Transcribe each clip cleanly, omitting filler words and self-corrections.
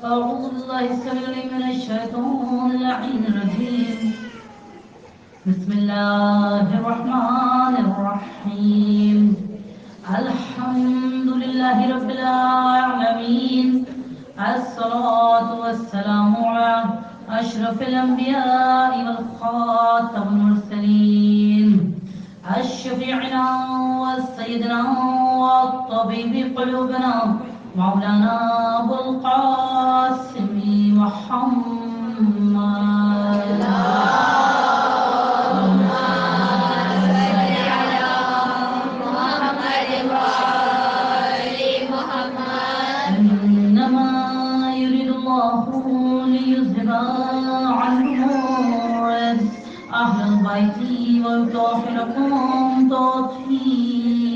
أعوذ بالله السميع العليم من الشيطان اللعين الرجيم. بسم الله الرحمن الرحيم. الحمد لله رب العالمين. الصلاة والسلام على أشرف الأنبياء والخاتم المرسلين الشفيعنا والسيدنا والطبيب قلوبنا مولانا أبو القاسم محمد. إنما يريد الله ليذهب عنكم الرجس أهل البيت ويطهركم تطهيرا.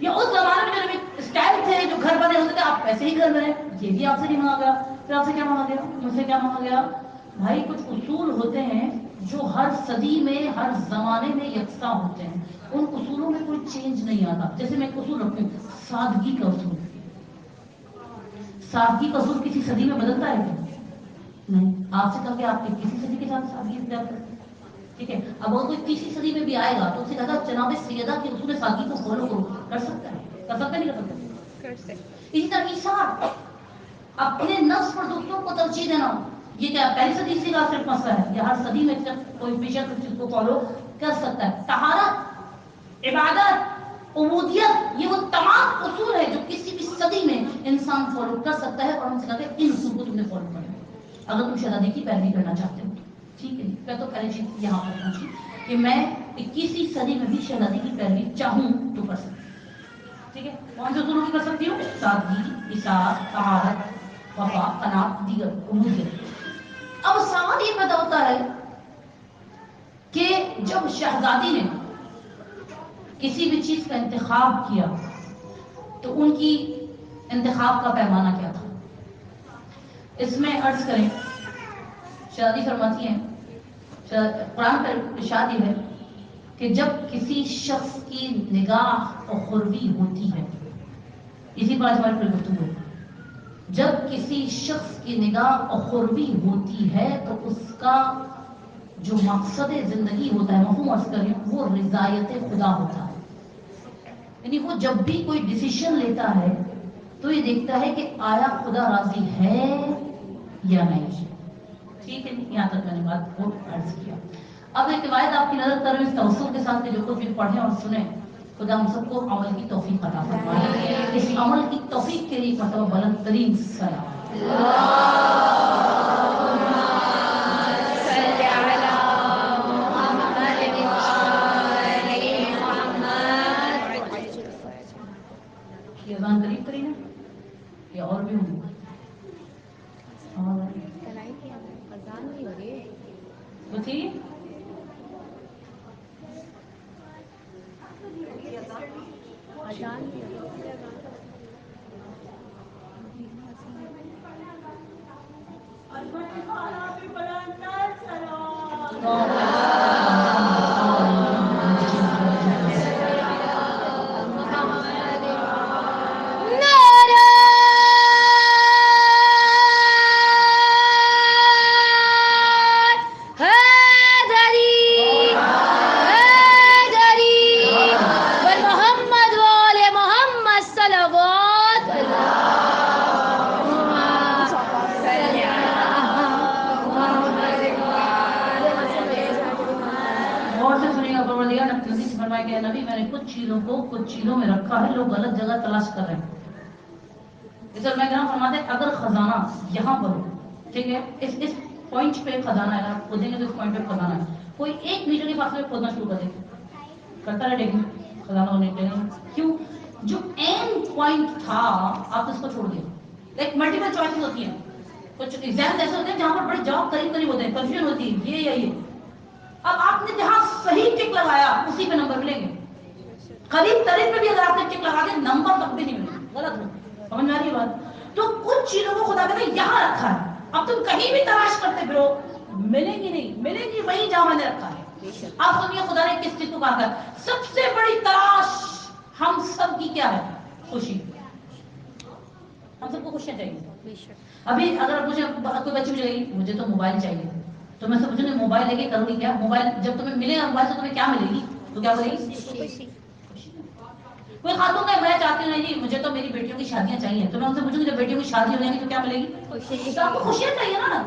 یا اس زمانے میں جو اسٹائل تھے جو گھر بنے ہوتے تھے آپ ویسے ہی گھر بنے، یہ بھی آپ سے نہیں مانگا گیا. پھر آپ سے کیا مانگا گیا؟ مجھ سے کیا مانگا گیا؟ بھائی کچھ اصول ہوتے ہیں جو ہر صدی میں ہر زمانے میں یکساں ہوتے ہیں، ان اصولوں میں کوئی چینج نہیں آتا. جیسے میں ایک اصول رکھوں، سادگی کا اصول. سادگی کا اصول کسی صدی میں بدلتا ہے کیا؟ نہیں. آپ سے کہا کہ آپ کسی صدی کے ساتھ سادگی اختیار کریں. ٹھیک ہے، اب اگر کوئی تیسری صدی میں بھی آئے گا تو اس سے کہا تھا جناب سیدہ کے اصول سادگی کو فالو کرو. کر سکتا ہے؟ کر سکتا نہیں کر سکتا؟ اسی طرح ایثار، اپنے نفس پر دوسروں کو ترجیح دینا، یہ کیا پہلی صدی سے کا صرف مسئلہ ہے؟ یا ہر صدی میں کوئی بیشک اس چیز کو فالو کر سکتا ہے. طہارت، عبادت، عبودیت، یہ وہ تمام اصول ہیں جو کسی بھی صدی میں انسان فالو کر سکتا ہے، اور ہم سے کہتے ہیں ان اصول کو تم نے فالو کرنا ہے اگر تم شہزادی کی پیروی کرنا چاہتے ہو. ٹھیک ہے، میں تو پہلی چیز یہاں پر پہنچی کہ میں 21ویں صدی میں بھی شہزادی کی پیروی چاہوں تو کر سکتی ہوں. ٹھیک ہے، کون سے اصولوں کی کر سکتی ہوں؟ سادگی، اثار، طہارت، وفا، قناعت، دیگر عبودیت. اب سوال یہ پیدا ہوتا ہے کہ جب شہزادی نے کسی بھی چیز کا انتخاب کیا تو ان کی انتخاب کا پیمانہ کیا تھا؟ اس میں عرض کریں، شہزادی فرماتی ہیں، قرآن کا ارشاد یہ ہے کہ جب کسی شخص کی نگاہ اخروی ہوتی ہے، اسی پر ہماری پوری گفتگو ہے، جب کسی شخص کی نگاہ اخروی ہوتی ہے تو اس کا جو مقصد زندگی ہوتا ہے، مفہوم عرض کریں، وہ رضایت خدا ہوتا ہے. یعنی وہ جب بھی کوئی ڈیسیشن لیتا ہے تو یہ دیکھتا ہے کہ آیا خدا راضی ہے یا نہیں. ٹھیک ہے، یہاں تک میں نے بات کو عرض کیا. اب ایک روایت آپ کی نظر کر اس توسل کے ساتھ کہ جو کچھ بھی پڑھیں اور سنیں، خدا ہم سب کو عمل کی توفیق عطا فرمائے. اس عمل کی توفیق کے لیے مطلب بلند ترین سلام. یہ اذان قریب قریب ہے یا اور بھی ہوں؟ اذان نہیں ہو رہی ہے تو تھی اذان نہیں ہو رہی. نبی میں نے کچھ چیزوں کو کچھ چیزوں میں رکھا ہے، لوگ غلط جگہ تلاش کر رہے ہیں. اس میں کہنا فرماتے ہیں اگر خزانہ یہاں پر ہو، ٹھیک ہے، اس پوائنٹ پہ خزانہ ہے، آپ کھودیں گے تو اس پوائنٹ پہ خزانہ ہے، کوئی 1 میٹر کے فاصلے پہ کھودنا شروع کر دے کرتا رہے، لیکن خزانہ ہونے کے لیے کیوں؟ جو اینڈ پوائنٹ تھا آپ اس کو چھوڑ دیا. ایک ملٹیپل چوائسز ہوتی ہیں، کچھ ایگزامز ایسے ہوتے ہیں جہاں پر بڑے جواب قریب قریب ہوتے ہیں، کنفیوژن ہوتی ہے یہ یا یہ. اب آپ نے جہاں صحیح ٹک لگایا اسی پہ نمبر ملیں گے. قریب ترین پہ بھی اگر آپ نے ٹک لگا دیا نمبر تک بھی نہیں ملے گا. غلط ہو، سمجھ میں آ رہی ہے بات؟ تو کچھ چیزوں کو خدا نے یہاں رکھا ہے، اب تم کہیں بھی تلاش کرتے پھرو ملیں گی نہیں، ملیں گی وہی جہاں میں نے رکھا ہے. اب سنیے خدا نے کس چیز کو کہا تھا، سب سے بڑی تلاش ہم سب کی کیا ہے؟ خوشی. ہم سب کو خوشیاں چاہیے. ابھی اگر مجھے کوئی بچی مجھے گئی مجھے تو موبائل چاہیے، تو میں سمجھوں گی موبائل لے کے کروں گی کیا؟ موبائل جب تمہیں ملے گا موبائل سے تمہیں کیا ملے گی؟ تو کیا بولے گی؟ خوشی. کوئی خاتون ہے میں چاہتی ہوں جی مجھے تو میری بیٹیوں کی شادیاں چاہیے، تو میں ان سے پوچھوں گی جب بیٹیوں کی شادی ہو جائے گی تو کیا ملے گی؟ تو آپ کو خوشیاں چاہیے نا.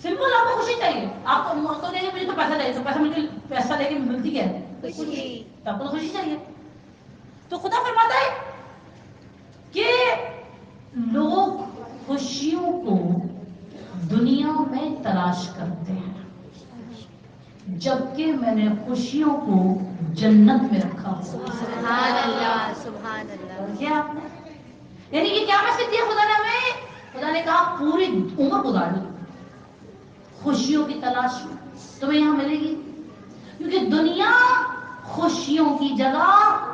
سمپل، آپ کو خوشی چاہیے. آپ کو مجھے تو پیسہ چاہیے، تو پیسہ مجھے پیسہ لے کے ملتی کیا ہے؟ خوشی. تو آپ کو خوشی چاہیے. تو خدا فرماتا ہے کہ لوگ خوشیوں کو دنیا میں تلاش کرتے ہیں جبکہ میں نے خوشیوں کو جنت میں رکھا. سبحان اللہ، سبحان اللہ. کیا آپ نے یعنی کہ کیا مسجد دیا خدا نے ہمیں؟ خدا نے کہا پوری عمر گزار دو خوشیوں کی تلاش میں، تمہیں یہاں ملے گی. کیونکہ دنیا خوشیوں کی جگہ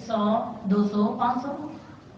100, 200, 500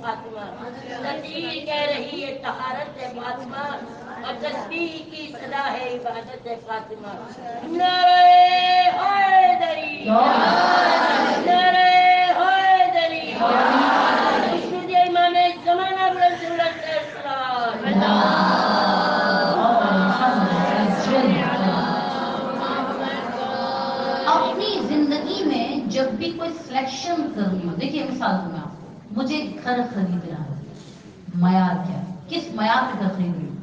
فاطمہ، تطہیر کہہ رہی ہے طہارت فاطمہ، اور تسبیح کی صدا ہے عبادت فاطمہ. نعرہ حیدری، نعرہ حیدری، مسجد امام زمانہ رسول اپنی زندگی میں جب بھی کوئی سلیکشن کرنی ہو، دیکھیے مثال دوں میں آپ کو، مجھے گھر خریدنا ہے، معیار کیا ہے، کس معیار پہ گھر خرید رہی ہوں؟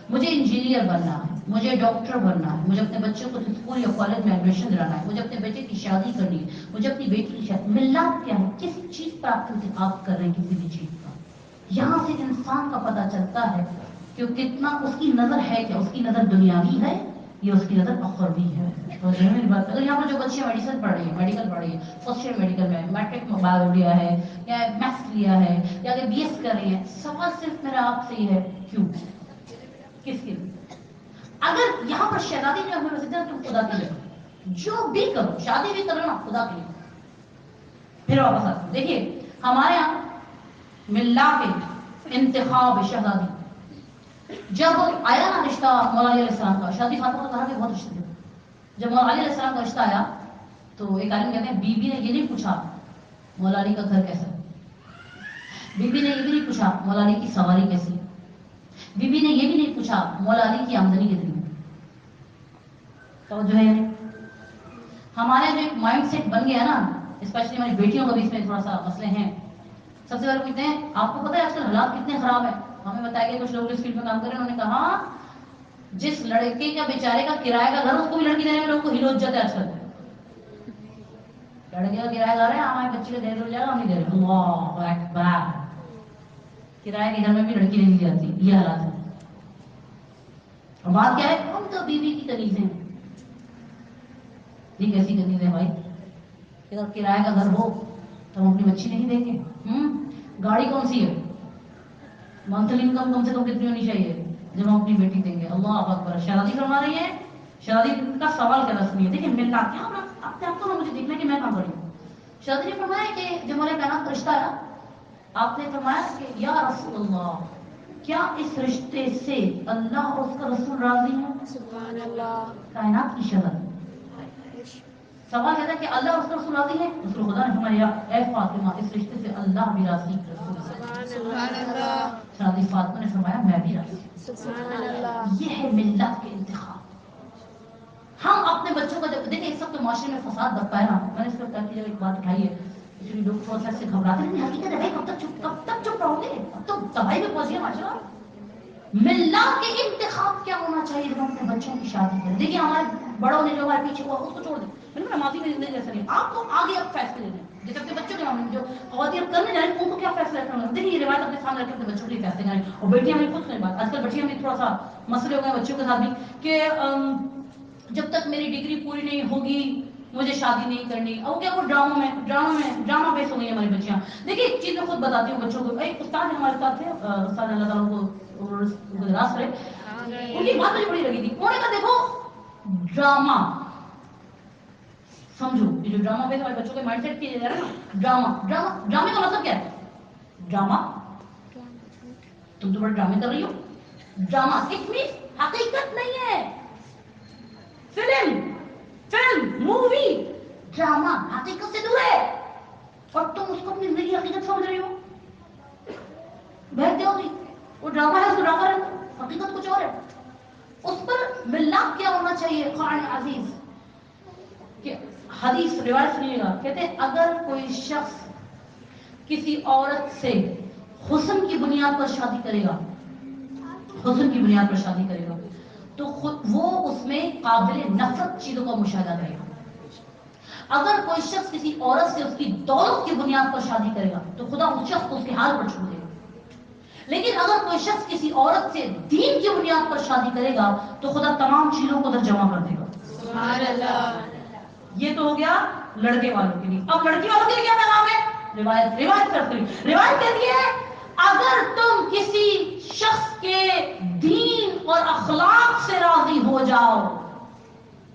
مجھے انجینئر بننا ہے، مجھے ڈاکٹر بننا ہے، مجھے اپنے بچوں کو اسکول یا کالج میں ایڈمیشن دلانا ہے، مجھے اپنے بیٹے کی شادی کرنی ہے، مجھے اپنی بیٹی کی شادی. ملت کیا ہے؟ کس چیز پر آپ انتخاب کر رہے ہیں کسی بھی چیز کا؟ یہاں سے انسان کا پتہ چلتا ہے کہ کتنا اس کی نظر ہے، کیا اس کی نظر دنیاوی ہے یا اس کی نظر اخروی ہے. میری بات اگر یہاں پر جو بچے میڈیسن پڑھ رہی ہیں، میڈیکل پڑھ رہی ہے، فرسٹ ایئر میڈیکل میں میٹرک بایو لیا ہے یا میتھس لیا ہے یا اگر بی ایس کر رہی ہیں، سوال صرف میرا آپ سے یہ ہے کیوں؟ کس کے لیے؟ اگر یہاں پر شہزادی نے ہمیں وسیع تم خدا کے لیے جو بھی کرو، شادی بھی کرو نا خدا کے لیے. پھر واپس آتے ہیں. دیکھیے ہمارے یہاں ملا کے انتخاب شہزادی جب آیا نا رشتہ مولا علیہ السلام کا، شادی فاطمہ کو کہا کہ بہت رشتے تھے. جب مولا علیہ السلام کا رشتہ آیا تو ایک عالم کہتے ہیں بی بی نے یہ نہیں پوچھا مولا علی کا گھر کیسا، بی بی نے یہ بھی نہیں پوچھا مولا علی کی سواری کیسی، بی بی نے یہ بھی نہیں پوچھا مولا علی کی آمدنی کتنی ہے. تو جو ہے ہمارے جو ایک مائنڈ سیٹ بن گیا نا، اسپیشلی ہماری بیٹیوں کا بھی اس میں تھوڑا سا مسئلے ہیں. سب سے پہلے پوچھتے ہیں آپ کو پتا ہے آج کل حالات کتنے خراب ہیں؟ ہمیں بتایا گیا کچھ لوگ اس فیلڈ میں کام کر رہے ہیں، انہوں نے کہا جس لڑکے کا بیچارے کا کرایہ کا گھر اس کو بھی لڑکی دینے میں لوگوں کو ہلوچ جاتا ہے آج کل. لڑکے کا کرایہ دار ہے، ہمارے بچے کا دے دو جائے گا، ہم نہیں دے رہے. اللہ اکبر، کرایہ کے گھر میں بھی لڑکی نہیں دی جاتی. یہ حالات ہے. اور بات کیا ہے؟ ہم تو بیوی کی کنیز ہیں. یہ کیسی کنیز ہے بھائی؟ اگر کرایہ کا گھر ہو تو ہم اپنی بچی نہیں دیں گے. گاڑی کون سی ہے؟ منتھلی انکم کم سے کم کتنی ہونی چاہیے جب ہم اپنی بیٹی دیں گے؟ اللہ اکبر. شہزادی فرما رہی ہے، شہزادی کا سوال کیا رسمی ہے. دیکھیں ملنا کیا آپ کو مجھے دیکھنا کہ میں کام کر رہی ہوں. شہزادی نے فرمایا کہ جب مولا کائنات کا رشتہ آیا آپ نے فرمایا کہ یا رسول اللہ کیا اس رشتے سے اللہ اور اس کا رسول راضی ہیں؟ سبحان اللہ. کائنات کی شہزادی سوال کہتا ہے کہ اللہ اور اس کا رسول راضی ہے؟ رسول خدا نے فرمایا اے فاطمہ اس رشتے سے اللہ بھی راضی، رسول سبحان اللہ. شہزادی فاطمہ نے فرمایا میں بھی راضی. سبحان اللہ. یہ ہے ملت کے انتخاب. ہم اپنے بچوں کا جب دیکھیں اس وقت معاشرے میں فساد بڑھتا ہے نا، میں نے اس وقت کی جب ایک بات اٹھائی ہے اس لیے لوگ تھوڑا سا سے گھبراتے ہیں. حقیقت ہے بھائی کب تک چپ رہو گے؟ اب تو تباہی میں پہنچ گیا معاشرہ. ملت کے انتخاب کیا ہونا چاہیے جب ہم اپنے بچوں کی شادی کریں؟ دیکھیے ہمارے بڑوں نے جو ہمارے پیچھے ہوا اس کو چھوڑ دیں. میں نے معافی میں زندگی ایسا نہیں، آپ کو آگے اب فیصلے لینے ہیں. جیسے اپنے بچوں کے معاملے میں جو خواتین کرنے جائیں ان کو کیا فیصلہ کرنا ہے. دیکھیے یہ روایت اپنے سامنے رکھ کے اپنے بچوں کے لیے فیصلے کریں. اور بیٹیاں میں خود سنیں بات، آج کل بچیاں بھی تھوڑا سا مسئلے ہو گئے بچوں کے ساتھ بھی کہ جب تک میری ڈگری پوری نہیں ہوگی مجھے شادی نہیں کرنی. اور کیا وہ ڈرامہ بیس ہو گئی ہماری بچیاں. دیکھیے ایک چیز میں خود بتاتی ہوں بچوں کو. ایک استاد ہمارے ساتھ تھے، استاد اللہ تعالیٰ کو راس کرے، ان کی بات مجھے بڑی لگی تھی. انہوں نے کہا دیکھو ڈرامہ سمجھو، یہ جو ڈرامہ بیس ہمارے بچوں کے مائنڈ سیٹ کیے جا رہا ہے نا، ڈرامے کا مطلب کیا ہے؟ ڈرامہ تم تو بڑے ڈرامے کر رہی ہو. ڈرامہ اٹ مینس حقیقت نہیں ہے. فلم مووی ڈرامہ حقیقت سے دور ہے اور تم اس کو اپنی زندگی حقیقت سمجھ رہی ہو. بہت ہوگی وہ ڈرامہ ہے، اس کو ڈرامہ ہے، حقیقت کچھ اور ہے. اس پر ملت کیا ہونا چاہیے؟ قرآن عزیز کہ حدیث روایت سنیے گا، کہتے ہیں اگر کوئی شخص کسی عورت سے حسن کی بنیاد پر شادی کرے گا، حسن کی بنیاد پر شادی کرے گا تو خود وہ اس میں قابل نفرت چیزوں کا مشاہدہ کرے گا. اگر کوئی شخص کسی عورت سے اس کی دولت کی بنیاد پر شادی کرے گا تو خدا اس شخص کو اس کے حال پر چھوڑ دے گا. لیکن اگر کوئی شخص کسی عورت سے دین کی بنیاد پر شادی کرے گا تو خدا تمام چیزوں کو ادھر جمع کر دے گا. سبحان اللہ. یہ تو ہو گیا لڑکے والوں کے لیے. اب لڑکی والوں کے لیے کیا پیغام ہے؟ روایت کہتی ہے اگر تم کسی شخص کے دین اور اخلاق سے راضی ہو جاؤ،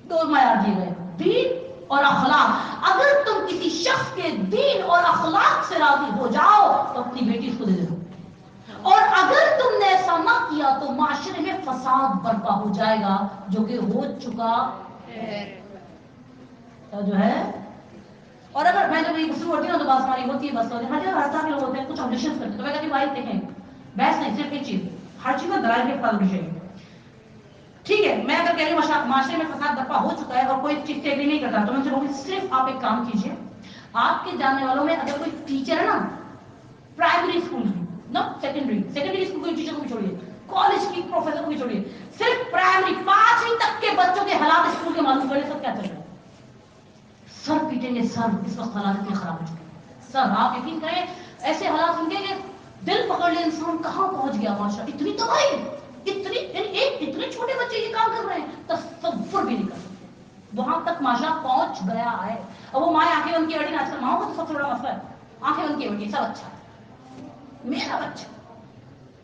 دو معیار دیے گئے، دین اور اخلاق. اگر تم کسی شخص کے دین اور اخلاق سے راضی ہو جاؤ تو اپنی بیٹی اس کو دے دو, اور اگر تم نے ایسا نہ کیا تو معاشرے میں فساد برپا ہو جائے گا جو کہ ہو چکا جو ہے. اور اگر میں جب گفتگو ہوتی ہوں تو بات ہماری ہوتی ہے, بس ہوتی ہے, ہر جگہ ہر طرح کے لوگ ہوتے ہیں, کچھ آبجیکشن کرتے ہیں, تو میں کہتی ہوں بھائی دیکھیں بحث نہیں, صرف ایک چیز, ہر چیز میں دلائل کے ساتھ ہونی چاہیے. ٹھیک ہے, میں اگر کہہ رہی ہوں معاشرے میں فساد برپا ہو چکا ہے اور کوئی چیز سے ایگری نہیں کرتا تو میں سے کہوں گی صرف آپ ایک کام کیجیے, آپ کے جاننے والوں میں اگر کوئی ٹیچر ہے نا پرائمری اسکول کی, نہ سیکنڈری اسکول کی ٹیچر کو بھی چھوڑیے, کالج کی پروفیسر کو بھی چھوڑیے, صرف پرائمری 5ویں تک کے بچوں کے حالات اسکول کے معلوم کرے سب کیا چل رہا ہے. سر پیٹیں گے سر, اس وقت حالات اتنے خراب ہو چکے ہیں سر, آپ یقین کریں ایسے حالات سن کے دل پکڑ لے انسان کہاں پہنچ گیا ماشاء, اتنی تباہی, اتنے چھوٹے بچے یہ کام کر رہے ہیں, تصور بھی نہیں کر سکتے وہاں تک ماشاء پہنچ گیا ہے. اور وہ مائیں آنکھیں بن کے بیٹھی, آج کل ماؤں کا تو سب سے بڑا مسئلہ ہے, آنکھیں بن کے بیٹھی, سب اچھا ہے میرا بچہ,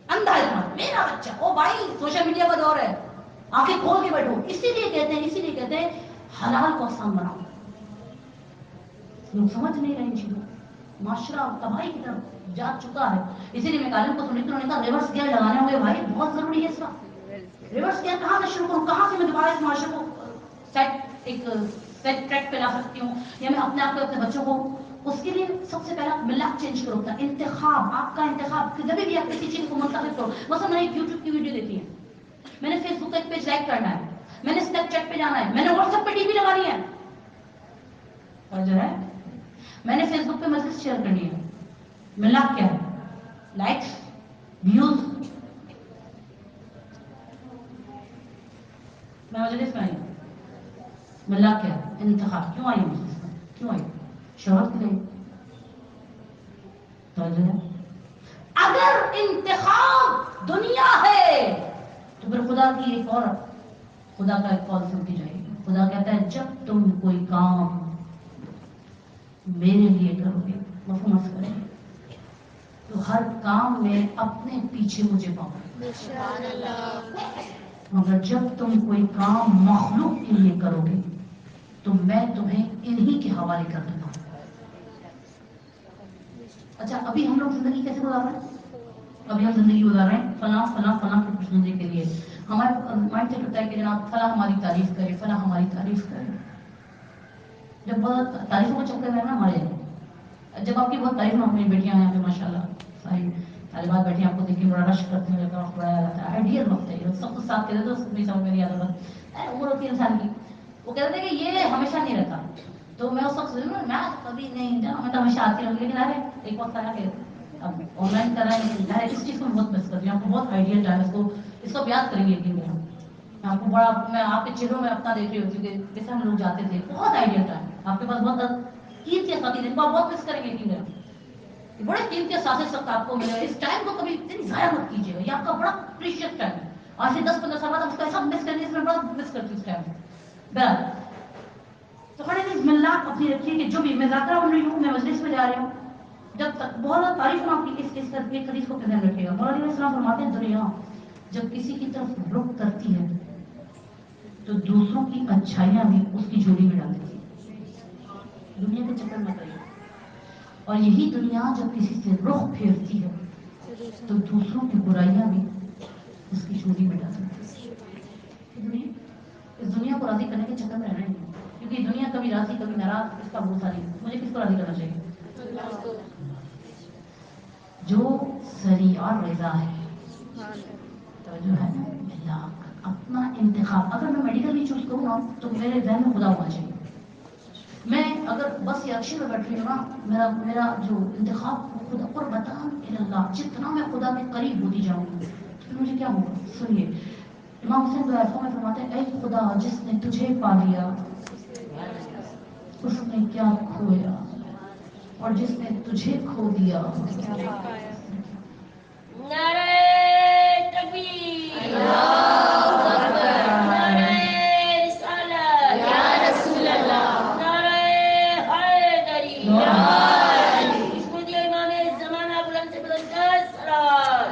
اندھا اتنا میرا بچہ. او بھائی سوشل میڈیا کا دور ہے, آنکھیں کھول کے بیٹھو. اسی لیے کہتے ہیں حلال کو آسان بناؤ. لوگ سمجھ نہیں رہے ان چیزوں, معاشرہ تباہی کی طرف جا چکا ہے. اسی لیے میں کالم کو سنی تو انہوں نے کہا ریورس گیئر لگانے ہوئے بھائی, بہت ضروری ہے اس کا. ریورس گیئر کہاں سے شروع کروں, کہاں سے میں دوبارہ اس معاشرے کو سیٹ ٹریک پہ لا سکتی ہوں, یا میں اپنے آپ کو اپنے بچوں کو. اس کے لیے سب سے پہلا ملت چینج کرو, انتخاب, آپ کا انتخاب. جب بھی آپ کسی چیز کو منتخب کرو, مثلا میں نے ایک یوٹیوب کی ویڈیو دیکھی ہے, میں نے فیس بک کا ایک پیج لائک کرنا ہے, میں نے اسنیپ چیٹ پہ جانا ہے, میں نے واٹس ایپ پہ ٹی وی لگانی ہے, اور جو ہے میں نے فیس بک پہ میسج شیئر کرنی ہے. ملاپ کیا ہے, لائکس, ویوز. میں مجلس میں آئی ہوں, ملاپ کیا ہے, انتخاب. کیوں آئی ہوں مجلس میں, کیوں آئی, شہرت کے لیے. اگر انتخاب دنیا ہے تو پھر خدا کی ایک اور, خدا کا ایک کال سنتی جائے گی. خدا کہتا ہے جب تم کوئی کام میرے لیے کرو گے, مفہوم کریں تو ہر کام میں اپنے پیچھے مجھے پاؤ. مگر جب تم کوئی کام مخلوق کے لیے کرو گے تو میں تمہیں انہی کے حوالے کر دوں گا. اچھا ابھی ہم لوگ زندگی کیسے گزار رہے ہیں, ابھی ہم زندگی گزار رہے ہیں فلاں فلاں فلاں کی خوشنودی کے لیے. ہمارا مائنڈ سیٹ ہوتا ہے کہ جناب فلاں ہماری تعریف کرے, فلاں ہماری تعریف کرے. جب بہت تعریفوں کا چکر ہے نا ہمارے, جب آپ کی بہت تعریف میں اپنی بیٹیاں ہیں ماشاء اللہ ساری طالبات بیٹھی, آپ کو دیکھ کے بڑا رش کرتی ہیں, وقت بڑا جاتا ہے. آئیڈیل وقت ہے, سب کچھ ساتھ کہتے تو نہیں سمجھ میں نہیں آتا, عمر ہوتی ہے انسان کی. وہ کہتے ہیں کہ یہ ہمیشہ نہیں رہتا, تو میں اس وقت میں کبھی نہیں جانا, میں تو ہمیشہ آتی رہوں. لیکن ارے ایک وقت آیا کہ اب آن لائن کر رہے ہیں, اس چیز کو بہت مس کرتی ہوں. آپ کو بہت آئیڈیل ٹائم اس کو یاد کریں گے کہ آپ کو بڑا, میں آپ کے چہروں میں اپنا دیکھ رہی ہوتی ہوں کہ جیسے ہم لوگ جاتے تھے, بہت آئیڈیل ٹائم. آپ کے پاس بہت قیمتی ساتھی ہیں, آپ بہت مس کریں گے. کہ بڑے قیمتی ساتھی سب آپ کو ملے. اس ٹائم کو کبھی ضائع مت کیجیے گا, یہ آپ کا بڑا پریشیس ٹائم ہے. آج سے 10-15 سال بعد اس کو ایسا مس کریں گے, اس میں بڑا مس کرتی اس ٹائم. بہرحال تو کھڑے بسم اللہ اپنی رکھیے کہ جو بھی میں ذاکرہ بن رہی ہوں, میں مجلس میں جا رہی ہوں, جب تک بہت تعریف آپ کی اس حدیث کو دھیان رکھیے گا. مولانا علیہ السلام فرماتے ہیں دنیا جب کسی کی طرف رخ کرتی ہے تو دوسروں کی اچھائیاں بھی اس کی جھولی میں ڈال دیتی ہے. دنیا کے چکر مت آئیے. اور یہی دنیا جب کسی سے رخ پھیرتی ہے تو دوسروں کی برائیاں بھی اس کی جھولی میں ڈال دیتی ہے. اس دنیا کو راضی کرنے کے چکر میں رہنا نہیں, کیونکہ دنیا کبھی راضی کبھی ناراض, اس کا بھروسہ نہیں. مجھے کس کو راضی کرنا چاہیے, جو سریع رضا ہے, تو جو ہے نا اپنا انتخاب. اگر میں میڈیکل نہیں چوز کروں نا تو میرے ذہن میں خدا ہونا چاہیے. میں اگر بس یہ اکشر میں بیٹھ رہی ہوں نا, میرا جو انتخاب خدا پر بتان اللہ, جتنا میں خدا کے قریب ہوتی جاؤں گی تو پھر مجھے کیا ہوگا. سنیے امام حسین رضا میں فرماتے ہیں اے خدا جس نے تجھے پا لیا اس نے کیا کھویا, اور جس نے تجھے کھو دیا. نعرہ تکبیر, نعرہ رسالت, یا رسول اللہ, نعرہ حیدری, اس کو دیا امام زمانہ بلند سے بلند کر صلوات.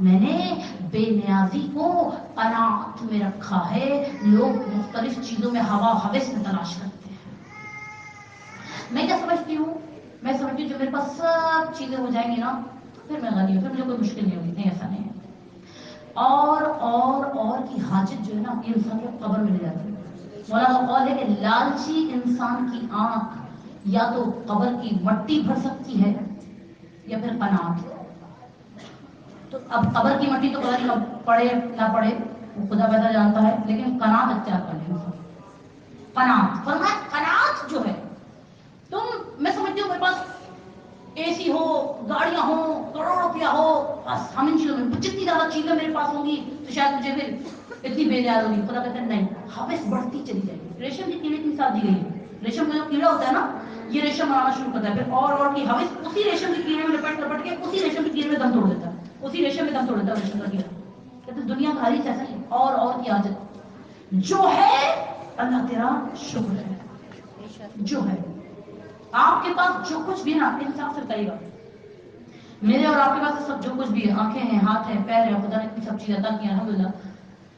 میں نے بے نیازی کو قناعت میں رکھا ہے. لوگ مختلف چیزوں میں ہوا ہوس میں تلاش کرتے ہیں. میں کیا سمجھتی ہوں؟ میں سمجھتی ہوں جب میرے پاس سب چیزیں ہو جائیں گی نا پھر میں غنی ہوں, پھر مجھے کوئی مشکل نہیں ہوگی. نہیں, ایسا نہیں ہے. اور کی حاجت جو ہے نا یہ انسان کو قبر میں لے جاتی ہے. مولانا کا قول ہے کہ لالچی انسان کی آنکھ یا تو قبر کی مٹی بھر سکتی ہے یا پھر قناعت. تو اب قبر کی مٹی تو پتہ نہیں کب پڑے نہ پڑے وہ خدا بہتر جانتا ہے, لیکن قناعت اختیار کر لیں انسان. قناعت فرمایا, قناعت جو ہے میں سمجھتی ہوں میرے پاس اے سی ہو, گاڑیاں ہو, کروڑ روپیہ ہو, بس ہم ان چیزوں میں جتنی زیادہ چیزیں میرے پاس ہوں گی تو شاید مجھے پھر اتنی بے نیاز ہوگی. خدا کہتے ہیں نہیں, حوث بڑھتی چلی جائے گی. ریشم کی کیڑے کی مثال دی گئی ہے. ریشم کا جو کیڑا ہوتا ہے نا یہ ریشم بنانا شروع کرتا ہے, پھر اور کی حوث اسی ریشم کے کیڑے میں لپٹ کے اسی ریشم کے کیڑے میں دم توڑ دیتا ہے, اسی ریشم میں دم توڑ دیتا ہے ریشم کا کیڑا. کہتے ہیں دنیا کا حریص ایسا ہی اور کی عادت جو ہے اللہ تیرا شکر ہے. جو ہے آپ کے پاس جو کچھ بھی نا انصاف سے بتائیے گا, میرے اور آپ کے پاس سب جو کچھ بھی ہے, آنکھیں ہیں, ہاتھ ہیں, پیر ہیں, خدا نے اتنی سب چیزیں عطا کی ہیں الحمدللہ.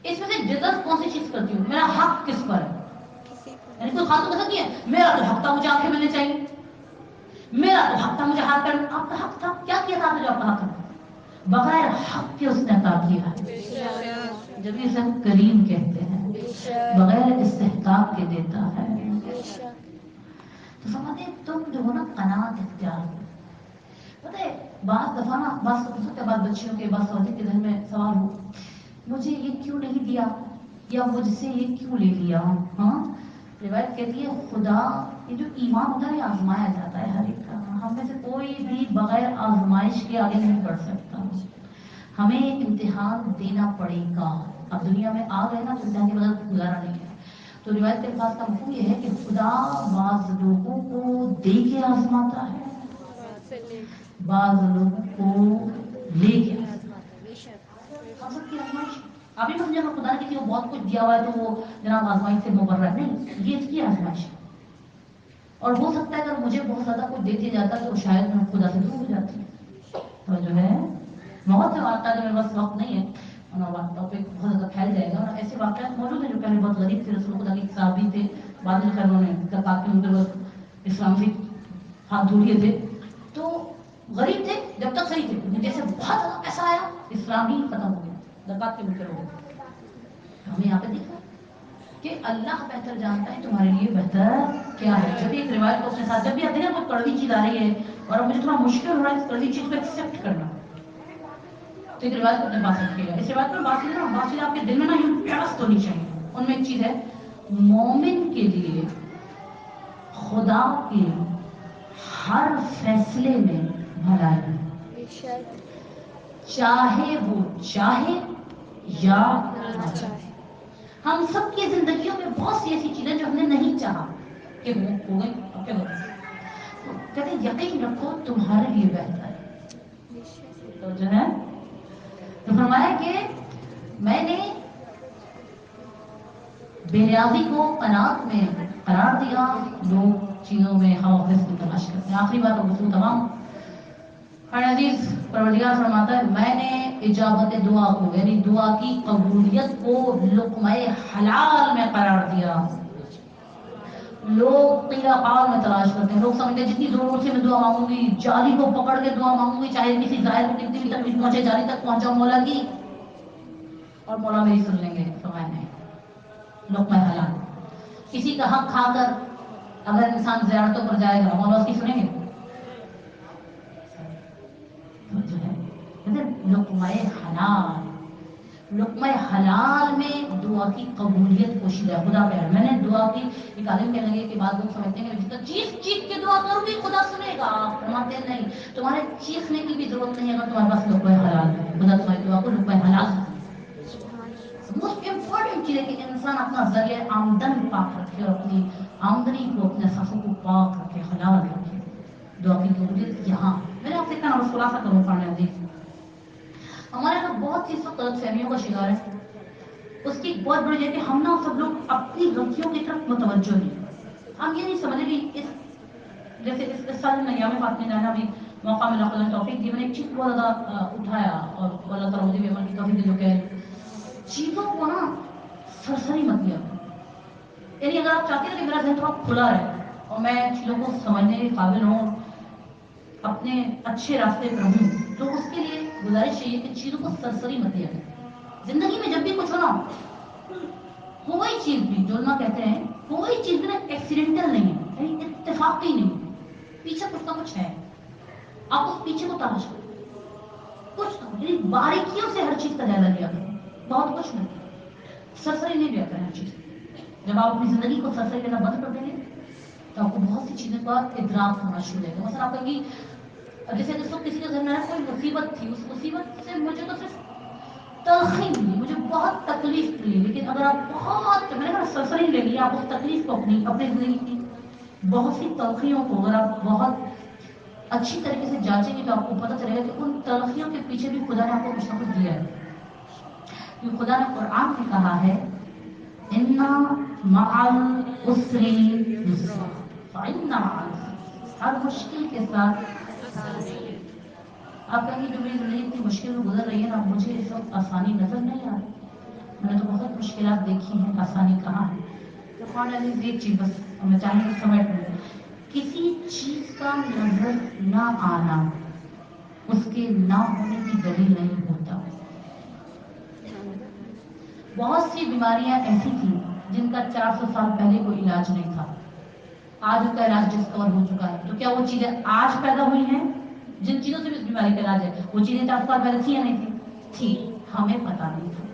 اس میں سے ڈیزرو کون سی چیز کرتی ہوں؟ میرا حق کس پر ہے؟ یعنی کوئی خاص پسند نہیں ہے, میرا تو حق تھا مجھے آنکھیں ملنے چاہیے, میرا تو حق تھا مجھے ہاتھ پیر. آپ کا حق تھا, کیا کیا تھا جو آپ کا حق تھا؟ بغیر حق کے اس نے عطا کیا ہے. جب اسے ہم کریم کہتے ہیں, بغیر استحقاق کے دیتا ہے. تو سمجھتے تم جو ہو نا قناعت اختیار کرو. پتہ ہے بعض دفعہ نا بعض بچیوں کے بعض خواتین کے ذہن میں سوال ہو, مجھے یہ کیوں نہیں دیا یا مجھ سے یہ کیوں لے لیا. ہاں, روایت کہتی ہے خدا یہ جو ایمان ہوتا ہے یہ آزمایا جاتا ہے ہر ایک کا. ہم میں سے کوئی بھی بغیر آزمائش کے آگے نہیں بڑھ سکتا. ہمیں امتحان دینا پڑے گا. اب دنیا میں آ گئے نا تو امتحان کے بغیر گزارا نہیں ہے. تو روایت کے الفاظ کا مفہوم یہ ہے کہ خدا بعض لوگوں کو دے کے آزماتا ہے, بعض لوگوں کو لے کے آزماتا ہے. ہم سب کی آزمائش. ابھی ہم جب خدا نے کسی کو بہت کچھ دیا ہوا ہے تو وہ جناب آزمائش سے مبرر نہیں, یہ اس کی آزمائش ہے. اور ہو سکتا ہے اگر مجھے بہت زیادہ کچھ دے دیا جاتا تو شاید میں خدا سے دور ہو جاتی. تو جو ہے بہت سے واقعات میرے پاس وقت نہیں ہے, ٹاپک بہت زیادہ پھیل جائے گا. اور ایسے واقعات موجود ہیں جو پہلے بہت غریب تھے, رسول خدا کے صحابی تھے, بعد میں خیر انہوں نے زکات کے منکر اسلام سے ہاتھ دھو لیے تھے. تو غریب تھے جب تک صحیح تھے, جیسے بہت زیادہ پیسہ آیا اسلام ہی ختم ہو گیا, زکات کے منکر ہو گئے. ہمیں یہاں پہ دیکھا کہ اللہ بہتر جانتا ہے تمہارے لیے بہتر کیا ہے. جب ایک روایت کو اپنے ساتھ, جب بھی آتے ہیں کوئی کڑوی چیز آ رہی ہے اور مجھے تھوڑا مشکل ہو رہا ہے اس کڑوی چیز کو ایکسیپٹ کرنا, تو ایک روایت کو اپنے پاس رکھیے گا. اس روایت میں بات چیز آپ کے دل میں نا یوں پیاس ہونی چاہیے. ان میں ایک چیز ہے, مومن کے لیے خدا کے ہر فیصلے میں بھلائی ہے, چاہے وہ چاہے یا نہ چاہے. ہم سب کی زندگیوں میں بہت سی ایسی چیزیں جو ہم نے نہیں چاہا کہ وہ ہو گئی, اب کیا کریں؟ کہتے یقین رکھو تمہارے لیے بہتر ہے. تو جو ہے تو فرمایا کہ میں نے بے نیازی کو قناعت میں قرار دیا. لوگ چیزوں میں حوث کی تلاش کرتے ہیں. آخری بات اور گفتگو تمام. ہر عزیز پروردگار فرماتا ہے میں نے اجابت دعا کو یعنی دعا کی قبولیت کو لقمہ حلال میں قرار دیا. لوگ قیل قال میں تلاش کرتے ہیں. لوگ سمجھتے ہیں جتنی ضرورت سے میں دعا مانگوں گی, جالی کو پکڑ کے دعا مانگوں گی, چاہے کسی ظاہر کو کتنی بھی تکلیف پہنچے, جالی تک پہنچا مولا کی, اور مولا میری سن لیں گے. فرمایا نہیں, لقمہ حلال. کسی کا حق کھا کر اگر انسان زیارتوں پر جائے گا مولا اس کی سنیں گے؟ لقمہ حلال, لقمہ حلال میں دعا کی قبولیت پوشیدہ ہے. خدا کہہ رہا ہے میں نے دعا کی. ایک عالم کہنے لگے کہ بعض لوگ سمجھتے ہیں کہ جتنا چیخ چیخ کے دعا کروں گی خدا سنے گا. فرماتے ہیں نہیں, تمہارے چیخنے کی بھی ضرورت نہیں ہے اگر تمہارے پاس لقمہ حلال ہے. خدا تمہاری دعا کو لقمہ حلال. موسٹ امپورٹنٹ چیز ہے کہ انسان اپنا ذریعہ آمدن پاک رکھے اور اپنی آمدنی کو, اپنے سانسوں کو پاک رکھے, حلال رکھے. دعا کی قبولیت یہاں میں نے آپ سے کہا نا, خلاصہ کروں پڑھنے عزیز. ہمارے لوگ بہت سی غلط فہمیوں کا شکار ہے. اس کی ایک بہت بڑی وجہ کہ ہم نا سب لوگ اپنی غلطیوں کی طرف متوجہ نہیں. ہم یہ نہیں سمجھے کہ جیسے اس سال میں ایام فاطمہ جانا بھی موقع ملا، خدا نے توفیق دی، میں نے ایک چیز بہت زیادہ اٹھایا اور اللہ تعالیٰ مجھے بھی عمل کی توفیق دی، جو کہ چیزوں کو نا سرسری مت لیا کرو۔ یعنی اگر آپ چاہتے ہیں کہ میرا ذہن تھوڑا کھلا رہے اور میں چیزوں کو سمجھنے کے قابل ہوں، اپنے اچھے راستے پر ہوں، تو اس کے لیے گزارش چاہیے کہ چیزوں کو سرسری مت لیا کرو۔ زندگی میں جب بھی کچھ ہونا، کوئی چیز بھی، جو علماء کہتے ہیں کوئی چیز بھی نا ایکسیڈنٹل نہیں ہے، یعنی اتفاقی نہیں ہے، پیچھے کچھ نہ کچھ ہے، آپ اس پیچھے کو تلاش کرو، کچھ یعنی باریکیوں سے ہر چیز کا جائزہ لیا کرو، بہت کچھ نہیں، سرسری نہیں لیا کریں ہر چیز۔ جب آپ اپنی زندگی کو سرسری لینا بند کر دیں گے تو آپ کو بہت سی چیزوں کا ادراک ہونا شروع ہو جائے گا۔ مثلا آپ کہیں گی جیسے جس وقت کسی کے ذہن میں کوئی مصیبت تھی، اس مصیبت سے مجھے تو صرف تلخی ملی، مجھے بہت تکلیف ملی، لیکن اگر آپ بہت میں نے کہا سرسری لے لی، آپ اس تکلیف کو اپنی زندگی کی بہت سی تلخیوں کو اگر آپ بہت اچھی طریقے سے جانچیں گے تو آپ کو پتہ چلے گا کہ ان تلخیوں کے پیچھے بھی خدا نے آپ کو کچھ نہ کچھ دیا ہے۔ کیونکہ خدا نے قرآن میں کہا ہے اِنَّ مَعَ الْعُسْرِ یُسْرًا، فَإِنَّ مَعَ الْعُسْرِ، ہر مشکل کے ساتھ آپ کہیں گے جو میری زندگی اتنی مشکل میں گزر رہی ہے نا، مجھے اس وقت آسانی نظر نہیں آ رہی، میں نے تو بہت مشکلات دیکھی ہیں، آسانی کہاں ہے؟ تو قرآن عزیز ایک چیز بس میں چاہوں گی سمیٹ لوں، کسی چیز کا نظر نہ آنا اس کے نہ ہونے کی دلیل نہیں ہوتا۔ بہت سی بیماریاں ایسی تھیں جن کا 400 سال پہلے کوئی علاج نہیں تھا، آج ان کا علاج ڈسکور ہو چکا ہے۔ تو کیا وہ چیزیں آج پیدا ہوئی ہیں جن چیزوں سے بھی اس بیماری کا علاج ہے، وہ چیزیں 400 سال پہلے تھی یا نہیں تھی؟ ہمیں پتا نہیں تھا۔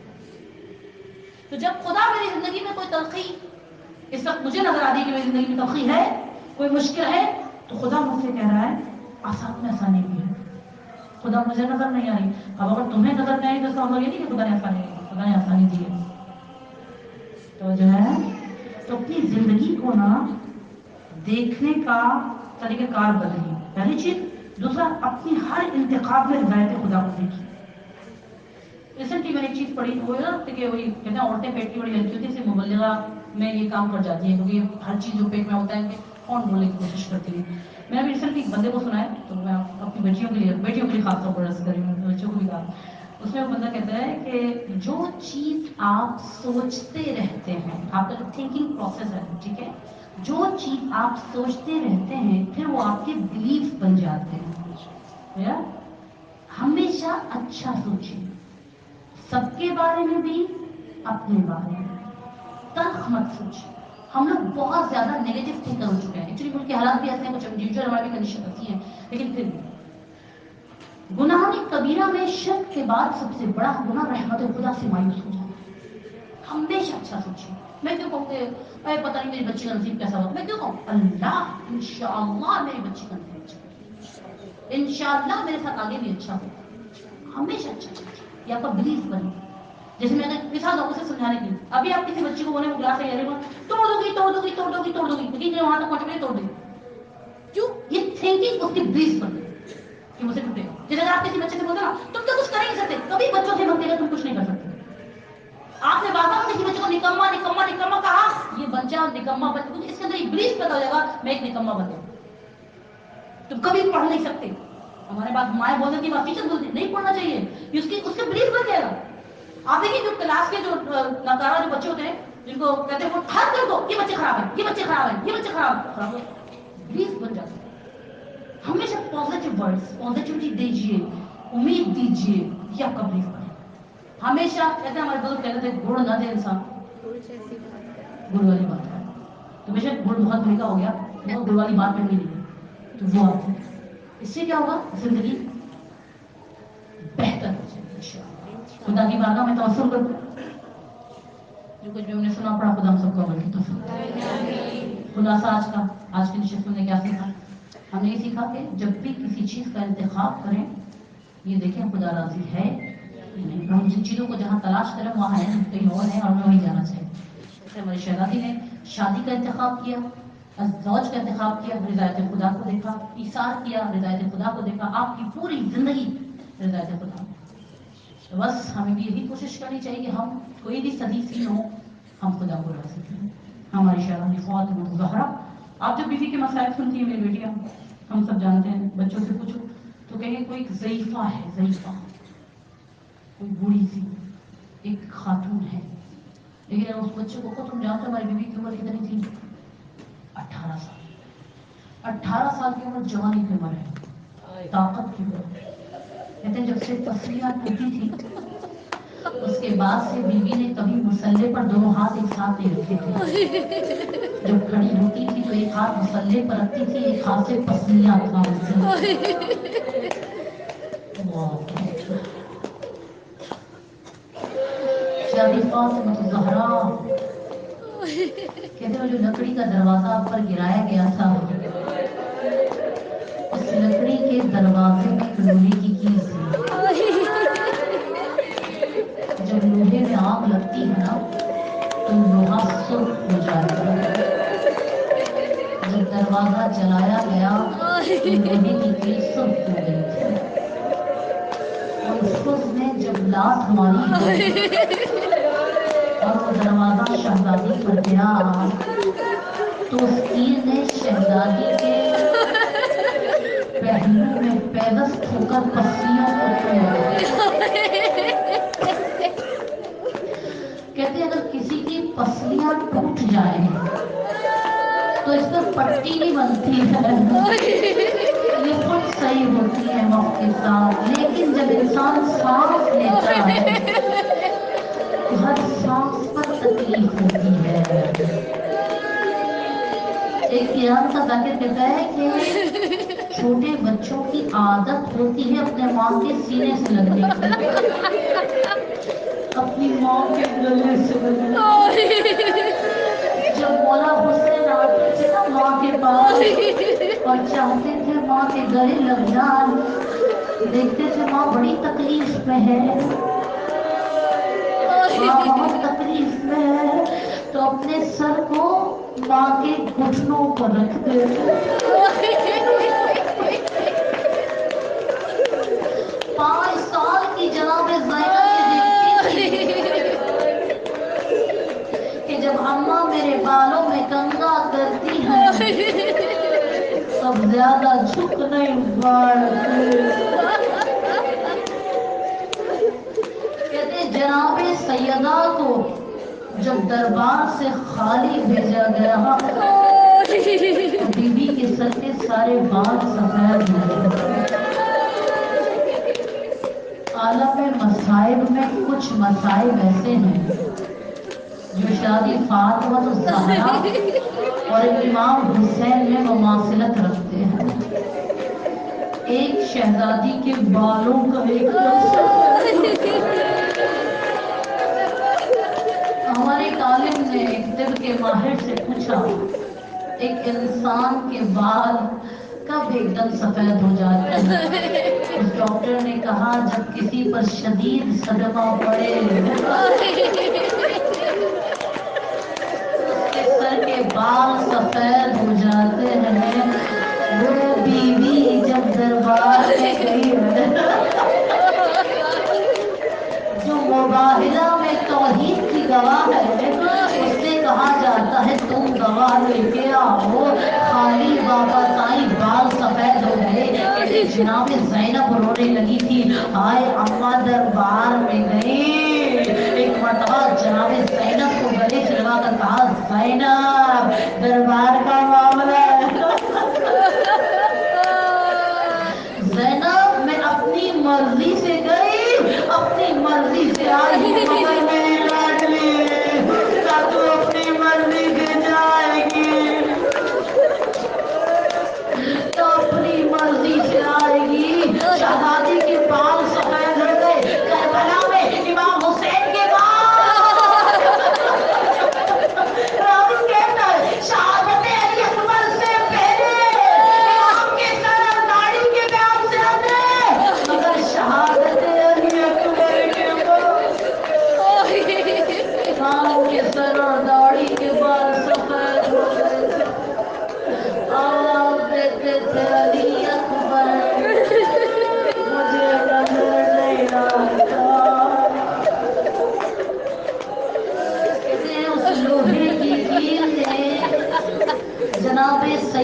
تو جب خدا میری زندگی میں کوئی تلخی اس وقت مجھے نظر آ رہی ہے کہ میری زندگی میں تلخی ہے، کوئی مشکل ہے، تو خدا مجھ سے کہہ رہا ہے آسان میں آسانی بھی ہے۔ خدا مجھے نظر نہیں آ رہی، اب اگر تمہیں نظر نہیں آئی تو اس کا مطلب یہ نہیں کہ خدا نے آسانی دی، خدا نے آسانی دی ہے۔ تو جو ہے تو اپنی زندگی کو نا دیکھنے کا طریقہ کار بدلی، پہلی چیز۔ دوسرا، اپنی ہر انتخاب میں ہدایت خدا کو دیکھی۔ ریسنٹلی میں نے ایک چیز پڑھی، وہ کہ وہی کہتے ہیں عورتیں پیٹ کی بڑی ہلکی ہوتی ہے، اسے مبلغہ میں یہ کام کر جاتی ہے، کیونکہ ہر چیز جو پیٹ میں ہوتا ہے کہ کون بولنے کی کوشش کرتی ہے۔ میں نے ریسنٹلی ایک بندے کو سنا ہے، تو میں اپنی بیٹیوں کے لیے خاص طور پر عرض کر رہی ہوں، بچوں کو بھی کہا، اس میں وہ بندہ کہتا ہے کہ جو چیز آپ سوچتے رہتے ہیں، آپ کا جو تھنکنگ پروسیس ہے، ٹھیک ہے، جو چیز آپ سوچتے رہتے ہیں پھر وہ آپ کے بلیف بن جاتے ہیں۔ ہمیشہ اچھا سوچیں، سب کے بارے میں بھی اپنے بارے میں، تلخ مت سوچیں۔ ہم لوگ بہت زیادہ نیگیٹو تھنکر ہو چکے ہیں، ایکچولی ملک کے حالات بھی ایسے ہیں، کچھ انڈیویجول ہماری کنڈیشن ہوتی ہیں، لیکن پھر بھی گناہ کبیرہ میں شرک کے بعد سب سے بڑا گناہ رحمت خدا سے مایوس ہو جانا۔ ہمیشہ اچھا سوچیں۔ میں کیوں کہوں کہ اے پتہ نہیں میری بچی کا نصیب کیسا ہوگا، میں کیوں کہوں اللہ انشاءاللہ میری بچی کا نصیب اچھا ہوگا، انشاءاللہ میرے ساتھ آگے بھی اچھا ہوگا۔ ہمیشہ اچھا سوچیں، یہ آپ کا بلیف بنے۔ جیسے میں نے مثال دوں اسے سمجھانے کی، ابھی آپ کسی بچی کو بولے وہ گلاس ہے توڑ دو گی، لیکن وہاں تک پہنچ گئی توڑ دیں، کیوں؟ یہ تھنکنگ اس کی بلیف بن گئی کہ مجھے ٹوٹے گا۔ جیسے اگر آپ کسی بچے سے بولتے نا تم تو کچھ کر ہی نہیں سکتے، کبھی بچوں سے بنتے گا تم کچھ نہیں کر سکتے۔ آپ نے بات کسی بچے کو نکما کہا، یہ بچہ نکما بچہ، اس کے اندر ایک بلیف پیدا ہو جائے گا میں ایک نکما بن گیا، تم کبھی پڑھ نہیں سکتے۔ ہمارے پاس مائیں بولنے کی بات ٹیچر بولتے نہیں پڑھنا چاہیے، اس کے بلیف بن جائے گا۔ آپ دیکھیں جو کلاس کے جو ناکارہ جو بچے ہوتے ہیں جن کو کہتے ہیں ہر کر دو یہ بچے خراب ہیں، یہ بچے خراب ہیں، یہ بچے خراب ہو، بلیف بن جاتا ہے۔ ہمیشہ پازیٹیو ورڈز، پازیٹیوٹی دیجیے، امید دیجیے، یہ آپ کا بلیف بنے۔ ہمیشہ کہتے ہیں ہمارے بزرگ کہتے تھے گڑ نہ دے انسان گڑ والی بات ہے، تو بے شک گڑ بہت مہنگا ہو گیا، بہت گڑ والی بات مہنگی نہیں ہے، تو وہ آپ اس سے کیا ہوگا، زندگی بہتر ہو جائے گی انشاءاللہ۔ خدا کی بارگاہ میں توسل کروں، جو کچھ بھی ہم نے سنا پڑا خدا ہم سب کو عمل کی توفیق۔ خلاصہ آج کی نشست میں نے کیا سیکھا؟ ہم نے یہ سیکھا کہ جب بھی کسی چیز کا انتخاب کریں یہ دیکھیں خدا راضی ہے نہیں، ہم جن چیزوں کو جہاں تلاش کریں وہاں ہے کہیں اور ہے اور ہمیں وہیں جانا چاہیے۔ جیسے ہماری شہزادی نے شادی کا انتخاب کیا، زوج کا انتخاب کیا، رضایت خدا کو دیکھا، ایثار کیا، رضایت خدا کو دیکھا، آپ کی پوری زندگی رضایت خدا۔ تو بس ہمیں بھی یہی کوشش کرنی چاہیے کہ ہم کوئی بھی صدی سی ہو ہم خدا کو راضی کریں۔ ہماری شہزادی فاطمہ الزہرا، آپ جب بیوی کے مسائل سنتی ہیں میری بیٹیاں ہم سب جانتے ہیں، بچوں سے پوچھو تو کہیں کوئی ضعیفہ ہے، ضعیفہ، کوئی بوڑھی سی ایک خاتون ہے، لیکن اس بچے کو تم جانتے ہو ہماری بیوی کی عمر کتنی تھی؟ 18 سال۔ 18 سال کی عمر جوانی کی عمر ہے، طاقت کی عمر ہے۔ کہتے ہیں جب سے پسلیاں ٹوٹی تھی اس کے بعد سے بیوی نے کبھی مسلے پر دونوں ہاتھ ایک ساتھ نہیں رکھے تھے۔ جب کھڑی ہوتی تھی تو ایک ہاتھ مسلے پر رکھتی تھی، ایک ہاتھ سے پسلیاں تھامتی تھی۔ شادی فاطمہ الزہرا کہتے ہیں جو لکڑی کا دروازہ آپ پر گرایا گیا تھا، اس لکڑی کے دروازے میں ایک لوہے کی کیل تھی۔ جب لوہے میں آگ لگتی ہے نا تو لوہا سرخ ہو جاتا ہے۔ جب دروازہ جلایا گیا تو لوہے کی کیل سرخ ہو گئی تھی، اور اس نے جب لات ماری اور وہ دروازہ شہزادی پر گیا تو اس کیل نے شہزادی کے پہلو میں پیوست ہو کر پسلیوں کو توڑا۔ کہتے ہیں اگر کسی کی پسلیاں ٹوٹ جائیں تو اس پر پٹی نہیں بنتی ہے، یہ خود صحیح ہوتی ہے وقت کے ساتھ، لیکن جب انسان سانس لیتا ہے تو ہر سانس پر تکلیف ہوتی ہے۔ ایک قیام کا ذاکر کہتا ہے کہ چھوٹے بچوں کی عادت ہوتی ہے اپنے ماں کے سینے سے لگنے کی، اپنی ماں کے گلے سے لگنے کی۔ جب مولا حسین آتے تھے نا ماں کے پاس اور چاہتے تھے ماں کے گلے لگ جائیں، دیکھتے تھے ماں بڑی تکلیف میں ہے، ماں بہت تکلیف میں ہے، تو اپنے سر کو ماں کے گھٹنوں پر رکھتے تھے۔ 5 سال کی جناب زینب یہ دیکھتی تھی کہ جب اماں میرے بالوں میں کنگا کرتی ہیں تب زیادہ جھک نہیں پاتی۔ کہتے جناب سیدہ کو جب دربار سے خالی بھیجا گیا تو بی بی کے سر کے سارے بال سفید ہو گئے۔ عالم مصائب میں کچھ مصائب ایسے ہیں جو شادی فاطمہ الزہرا اور امام حسین میں مماثلت رکھتے ہیں۔ ایک شہزادی کے بالوں کا ایک ہمارے عالم نے ایک طب کے ماہر سے پوچھا ایک انسان کے بال کب ایک دم سفید ہو جاتے ہیں؟ اس ڈاکٹر نے کہا جب کسی پر شدید صدمہ پڑے، اس کے سر کے بال سفید ہو جاتے ہیں۔ وہ بیوی جب دربار میں گئی ہے جو مباہلہ میں توحید کی گواہ ہے، اس سے کہا جاتا ہے تم گواہ لے کے آؤ، خالی واپس آئی بال سفید ہو گئے۔ کہتے جناب زینب رونے لگی تھی، ہائے اماں دربار میں گئی، ایک مرتبہ جناب زینب کو گلے سے لگا کر کہا زینب دربار کا معاملہ ہے۔ زینب میں اپنی مرضی سے گئی، اپنی مرضی سے آئی، مگر میری لاڈلی کیا تو اپنی مرضی سے جائے گی تو اپنی مرضی سے آئے گی۔ شہزادی کے بال سفید ہو گئے، کربلا میں امام حسین کے بال راوی کہتا ہے شہادت علی اکبر سے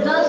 10